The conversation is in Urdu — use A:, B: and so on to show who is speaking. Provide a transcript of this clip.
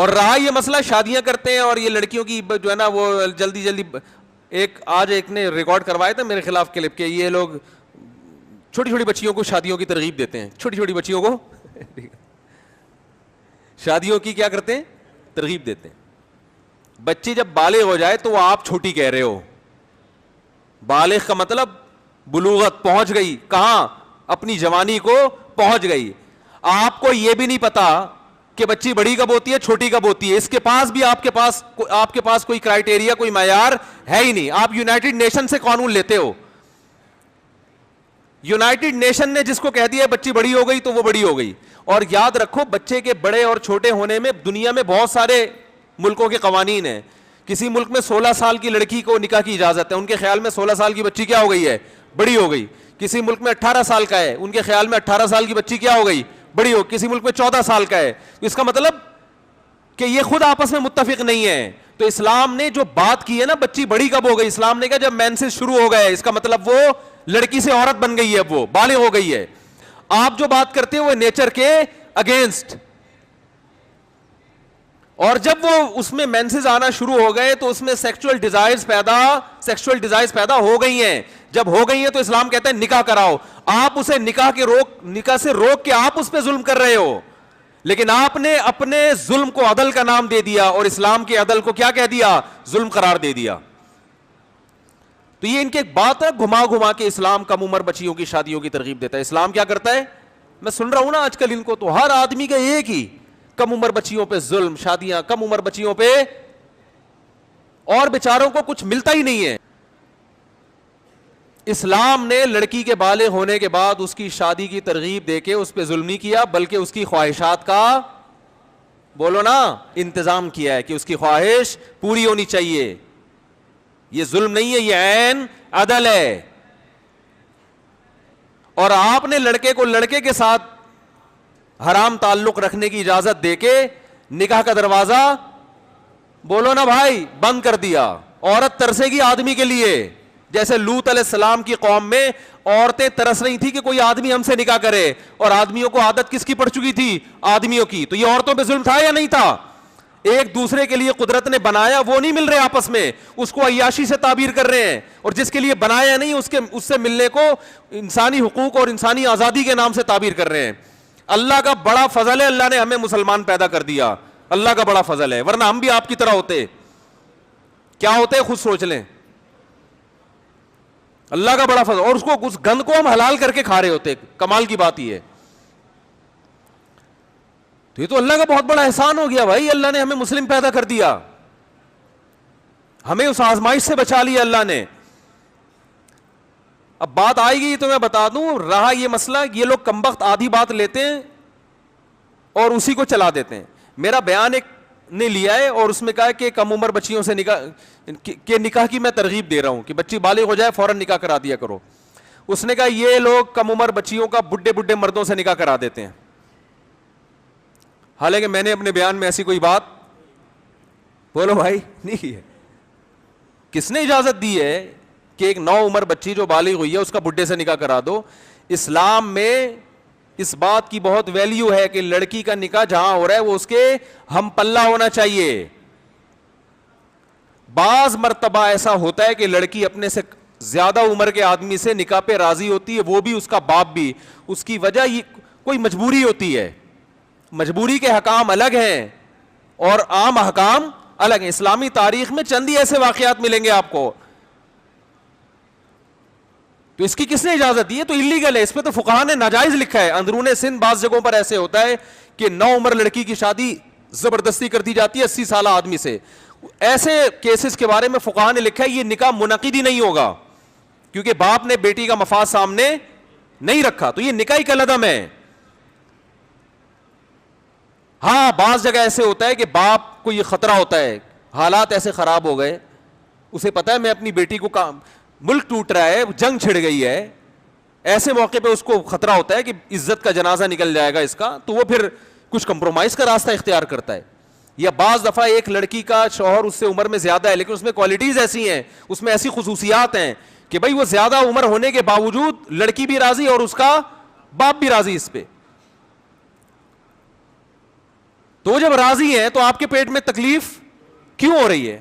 A: اور رہا یہ مسئلہ شادیاں کرتے ہیں اور یہ لڑکیوں کی جو ہے نا وہ جلدی جلدی, آج ایک نے ریکارڈ کروایا تھا میرے خلاف کلپ کے, یہ لوگ چھوٹی چھوٹی بچیوں کو شادیوں کی ترغیب دیتے ہیں, چھوٹی چھوٹی بچیوں کو شادیوں کی کیا کرتے ہیں, ترغیب دیتے ہیں. بچی جب بالغ ہو جائے تو آپ چھوٹی کہہ رہے ہو. بالغ کا مطلب بلوغت, پہنچ گئی کہاں, اپنی جوانی کو پہنچ گئی. آپ کو یہ بھی نہیں پتا کہ بچی بڑی کب ہوتی ہے چھوٹی کب ہوتی ہے, اس کے پاس بھی آپ کے پاس کوئی کرائٹیریا, کوئی معیار ہے ہی نہیں. آپ یونائٹڈ نیشن سے قانون لیتے ہو. یونائٹڈ نیشن نے جس کو کہہ دیا بچی بڑی ہو گئی تو وہ بڑی ہو گئی. اور یاد رکھو بچے کے بڑے اور چھوٹے ہونے میں دنیا میں بہت سارے ملکوں کے قوانین ہیں. کسی ملک میں 16 سال کی لڑکی کو نکاح کی اجازت ہے, ان کے خیال میں 16 سال کی بچی کیا ہو گئی ہے, بڑی ہو گئی. کسی ملک میں 18 سال کا ہے, ان کے خیال میں 18 سال کی بچی کیا ہو گئی, بڑی ہو. کسی ملک میں 14 سال کا ہے. اس کا مطلب کہ یہ خود آپس میں متفق نہیں ہے. تو اسلام نے جو بات کی ہے نا بچی بڑی کب ہو گئی, اسلام نے کہا جب مینسز شروع ہو گئے, اس کا مطلب وہ لڑکی سے عورت بن گئی ہے, اب وہ بالغ ہو گئی ہے. آپ جو بات کرتے ہیں وہ نیچر کے اگینسٹ. اور جب وہ اس میں مینسز آنا شروع ہو گئے تو اس میں سیکسول ڈیزائرز پیدا ہو گئی ہیں. جب ہو گئی ہیں تو اسلام کہتا ہے نکاح کراؤ. آپ اسے نکاح سے روک کے آپ اس پہ ظلم کر رہے ہو, لیکن آپ نے اپنے ظلم کو عدل کا نام دے دیا اور اسلام کے عدل کو کیا کہہ دیا, ظلم قرار دے دیا. تو یہ ان کی ایک بات ہے, گھما گھما کے اسلام کم عمر بچیوں کی شادیوں کی ترغیب دیتا ہے. اسلام کیا کرتا ہے, میں سن رہا ہوں نا آج کل ان کو, تو ہر آدمی کا ایک ہی, کم عمر بچیوں پہ ظلم, شادیاں کم عمر بچیوں پہ, اور بیچاروں کو کچھ ملتا ہی نہیں ہے. اسلام نے لڑکی کے بالغ ہونے کے بعد اس کی شادی کی ترغیب دے کے اس پہ ظلم نہیں کیا, بلکہ اس کی خواہشات کا, بولو نا, انتظام کیا ہے کہ اس کی خواہش پوری ہونی چاہیے. یہ ظلم نہیں ہے, یہ عین عدل ہے. اور آپ نے لڑکے کو لڑکے کے ساتھ حرام تعلق رکھنے کی اجازت دے کے نکاح کا دروازہ, بولو نا بھائی, بند کر دیا. عورت ترسے گی آدمی کے لیے, جیسے لوط علیہ السلام کی قوم میں عورتیں ترس رہی تھی کہ کوئی آدمی ہم سے نکاح کرے, اور آدمیوں کو عادت کس کی پڑ چکی تھی, آدمیوں کی. تو یہ عورتوں پہ ظلم تھا یا نہیں تھا؟ ایک دوسرے کے لیے قدرت نے بنایا, وہ نہیں مل رہے آپس میں, اس کو عیاشی سے تعبیر کر رہے ہیں. اور جس کے لیے بنایا نہیں اس سے ملنے کو انسانی حقوق اور انسانی آزادی کے نام سے تعبیر کر رہے ہیں. اللہ کا بڑا فضل ہے, اللہ نے ہمیں مسلمان پیدا کر دیا, اللہ کا بڑا فضل ہے, ورنہ ہم بھی آپ کی طرح ہوتے. کیا ہوتے خود سوچ لیں, اللہ کا بڑا فضل. اور اس گند کو ہم حلال کر کے کھا رہے ہوتے, کمال کی بات یہ ہے. تو یہ تو اللہ کا بہت بڑا احسان ہو گیا بھائی, اللہ نے ہمیں مسلم پیدا کر دیا, ہمیں اس آزمائش سے بچا لیا اللہ نے. اب بات آئے گی تو میں بتا دوں, رہا یہ مسئلہ, یہ لوگ کمبخت آدھی بات لیتے ہیں اور اسی کو چلا دیتے ہیں. میرا بیان ایک نے لیا ہے اور اس میں کہا کہ کم عمر بچیوں سے نکاح کی میں ترغیب دے رہا ہوں کہ بچی بالغ ہو جائے فوراً نکاح کرا دیا کرو. اس نے کہا یہ لوگ کم عمر بچیوں کا بڈھے مردوں سے نکاح کرا دیتے ہیں. حالانکہ میں نے اپنے بیان میں ایسی کوئی بات, بولو بھائی, نہیں کی ہے. کس نے اجازت دی ہے کہ ایک 9 عمر بچی جو بالغ ہوئی ہے اس کا بڈھے سے نکاح کرا دو؟ اسلام میں اس بات کی بہت ویلیو ہے کہ لڑکی کا نکاح جہاں ہو رہا ہے وہ اس کے ہم پلہ ہونا چاہیے. بعض مرتبہ ایسا ہوتا ہے کہ لڑکی اپنے سے زیادہ عمر کے آدمی سے نکاح پہ راضی ہوتی ہے, وہ بھی اس کا باپ بھی. اس کی وجہ یہ کوئی مجبوری ہوتی ہے, مجبوری کے حکام الگ ہیں اور عام حکام الگ ہیں. اسلامی تاریخ میں چند ہی ایسے واقعات ملیں گے آپ کو. تو اس کی کس نے اجازت دی ہے؟ تو اللیگل ہے, اس پہ تو فقہا نے ناجائز لکھا ہے. اندرون سندھ بعض جگہوں پر ایسے ہوتا ہے کہ 9 عمر لڑکی کی شادی زبردستی کر دی جاتی ہے 80 سالہ آدمی سے. ایسے کیسز کے بارے میں فقہا نے لکھا ہے یہ نکاح منعقد ہی نہیں ہوگا, کیونکہ باپ نے بیٹی کا مفاد سامنے نہیں رکھا, تو یہ نکاح کا لدم ہے. ہاں بعض جگہ ایسے ہوتا ہے کہ باپ کو یہ خطرہ ہوتا ہے, حالات ایسے خراب ہو گئے, اسے پتا ہے میں اپنی بیٹی کو ملک ٹوٹ رہا ہے, جنگ چھڑ گئی ہے, ایسے موقع پہ اس کو خطرہ ہوتا ہے کہ عزت کا جنازہ نکل جائے گا اس کا, تو وہ پھر کچھ کمپرومائز کا راستہ اختیار کرتا ہے. یا بعض دفعہ ایک لڑکی کا شوہر اس سے عمر میں زیادہ ہے لیکن اس میں کوالٹیز ایسی ہیں, اس میں ایسی خصوصیات ہیں کہ بھائی وہ زیادہ عمر ہونے کے باوجود لڑکی بھی راضی اور اس کا باپ بھی راضی اس پہ, تو تو جب راضی ہیں تو آپ کے پیٹ میں تکلیف کیوں ہو رہی ہے؟